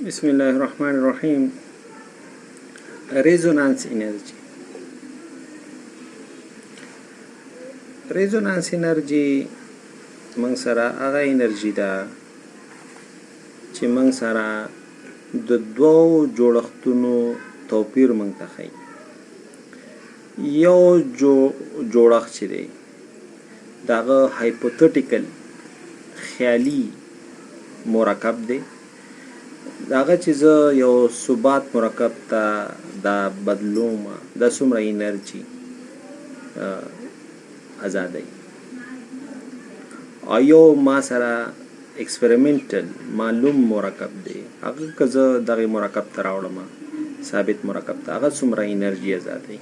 بسم الله الرحمن الرحیم. ریزونانس انرژي. ریزونانس انرژي موږ سره هغه انرژي ده چې موږ سره د دوو جوړښتونو توپیر موږ ته ښیي. یو جوړښت چې دی دغه هایپوتټیکل خیالي مرکب دی، داغه چې زه یو ثبات مرکب ته دا بدلوم دا څومره انرژي آزادوي، او یو ما سره ایکسپریمنټل معلوم مرکب دی، هغه که زه دغه مرکب ته راوړم ثابت مرکب ته هغه څومره انرژي آزادوي.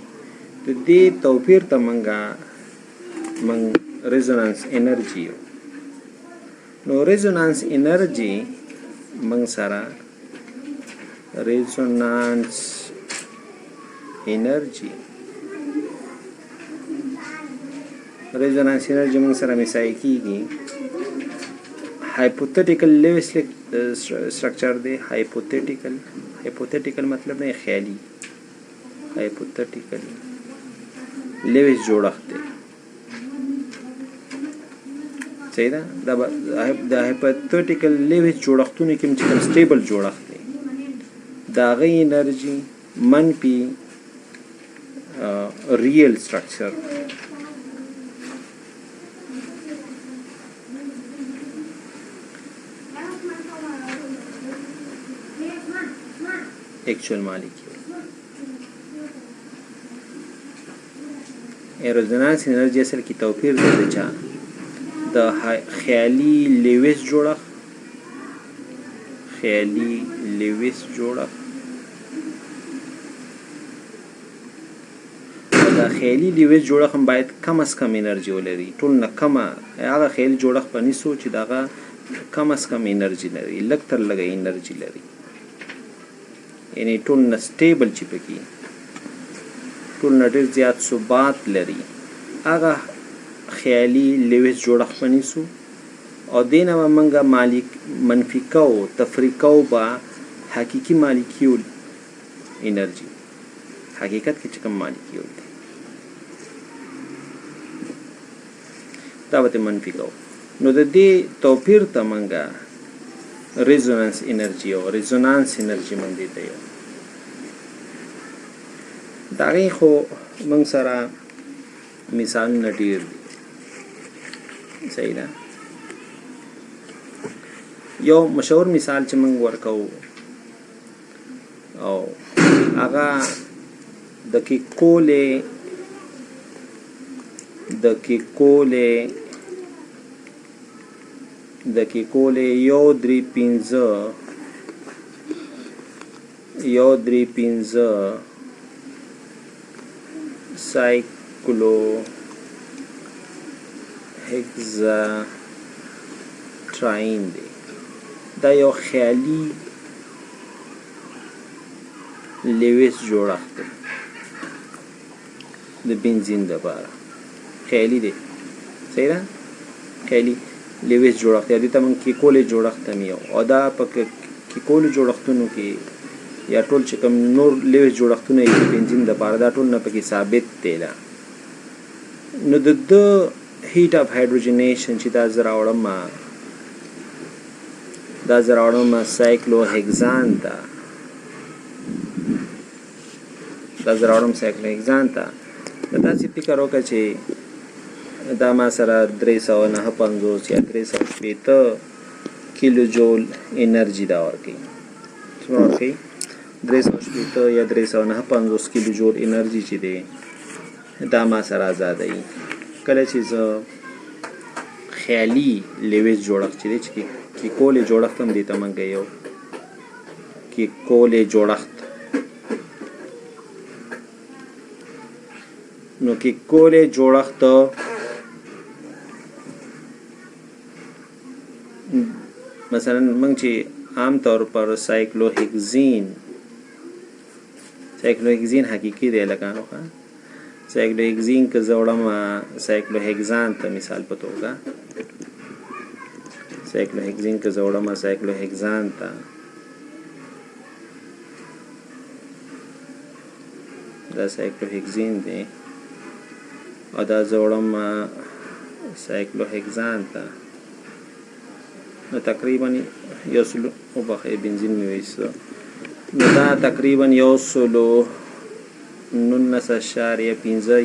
د دې توپیر ته موږ ریزونانس انرژي یو. نو ریزونانس انرژي موږ سره ریزونانس انرژي موږ سره مثال کیږي هایپوتټیکل لیویس سټرکچر دی. هایپوتټیکل مطلب نه خیالي، هایپوتټیکل لیویس جوړښت دی. صحیح ده. د هایپوتټیکل لیویس جوړښتونو کې چې کوم سټیبل جوړښت دی د هغه انرژي منفي ریل سټرکچر ایکچوال مالیکیول. ریزونانس انرژي اصل کې توپیر دی د خیالي لیویس جوړښت دا خیالي لیویس جوړښت هم باید کم از کم انرژي ولري، ټول نه کمه. هغه خیالي جوړښت به نیسو چې دغه کم از کم انرژي لري، لږ تر لږه انرژي لري، یعنی ټول نه سټیبل چې پکې ټول نه ډېر زیات ثبات لري. هغه خیالي لیویس جوړښت به نیسو او دې نه به موږ منفي کوو، تفریق کوو به حقیقي مالیکیول انرژي، حقیقت کې چې کوم مالیکیول دی دا به منفي کوو. نو د دې توپیر ته موږ ریزونانس انرژي او ریزونانس انرژي موږ دې ته یو. د هغې خو موږ سره مثالونه ډېر دي. صحیح ده. یو مشهور مثال چې موږ ورکوو او هغه د کیکولې یو درې پنځه سایکلو هیکزاټراین دی. دا یو خیالي لیویس جوړښت دی د بنزین لپاره، خیالي دی. صحیح ده. خیالي لیویس جوړښت دی. دې ته موږ کیکولې جوړښت هم یو، او دا په کیکولې جوړښتونو کې یا ټول چې کوم نور لیویس جوړښتونه یې د بنزین لپاره دا ټول نه پکې ثابت دی. نو د هیټ اف هایډروجنیشن چې دا زه راوړم سایکلو هیکزان ته، داسې فکر وکړه چې دا ما سره 349 یا 350 کیلو جول انرژي دا ورکوي. څومره ورکوي؟ 350 یا 349 کیلو جول انرژي چې دی دا ما سره آزادوي. کله چې زه خیالي لیویس جوړښت چې دی چې کیکولې جوړښت هم دی ته موږ یو کیکولې جوړښت. نو کیکولې جوړښت مثلا موږ چې عام طور پر سایکلوهیکزین حقیقي دی لکانو ښه سایکلوهیکزین که زه وړم سایکلوهیکزان ته مثال په توګه سایکلوهیکزین ته دا سایکلوهیکزین دی او دا زوړم سایکلوهیکزان ته نو تقریبا یو سلو وبخښئ بنزین مې وایستو نو دا تقریبا 119.15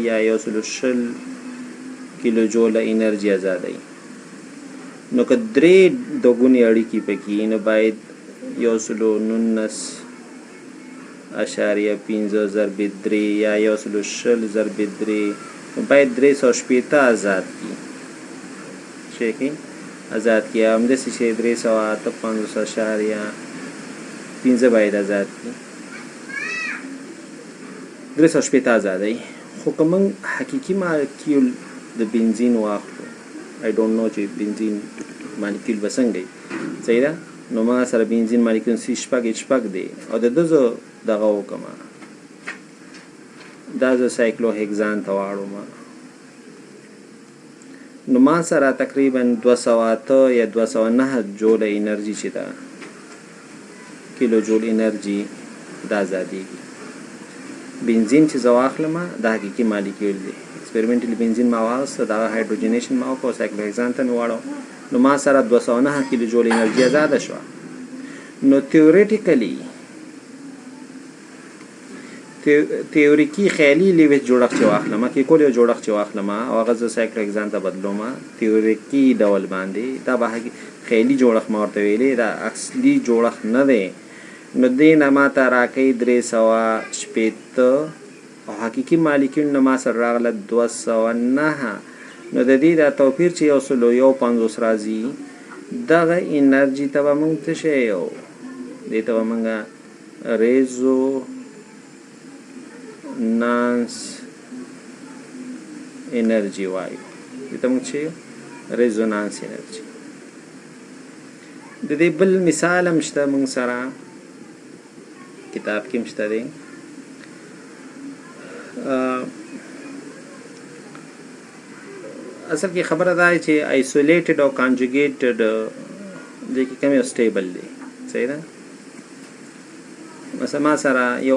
یا 120 کیلو جوله انرژي آزادوي نو که درې دوګونې اړیکې پکې نو باید 119.15 ضرب 3 یا 120 ضرب 3 باید 380 آزاد کی شي کې آزاد کی همداسې چې 358.15 باید آزاد کی 380 آزادوي خو که موږ حقیقي مالیکیول د بنزین واخلو I don't know چې بنزین مالیکیول به څنګه وي صحیح ده نو ما سره بنزین مالیکیول سی شپږ دی او د ده زه دغه وکړم دا زه سایکلوهیکزان ته واړو نو ما سره تقریبا 208 یا 209 جوله انرژي چې ده کیلو جول انرژي دا آزادېږي بنزین چې زه واخلم دا حقیقي مالیکیول دی ایکسپریمنټل بنزین ما واخیسته دغه هایدروجنیشن ما وکړو سایکلوهیکزان ته مې واړو نو ما سره 209 کیلو جول انرژي آزاده شوه نو تیوریکي خیالي لیویس جوړښت چې واخلم کیکول یو جوړښت چې واخلم او هغه زه سایکلوهیکزان ته بدلوم تیوریکي ډول باندې دا به خیالي جوړښت ما ورته ویلې دا اصلي جوړښت نه دی نو دې نه ما ته راکوي 360 او حقیقي مالیکیول نه ما سره راغله 209 نو د دې دا توپیر چې 150 راځي دغه انرژي ته به موږ څه شی یو دې ته به موږ ریزونانس انرژي وایو دې ته موږ چې ریزونانس انرژي د دې بل مثال هم شته موږ سره کتاب کې هم شته دی اصل کې خبره ده چې آیسولیټډ او کانجوګیټډ د کې کوم یو سټیبل دی صحیح ده مثلا ما سره یو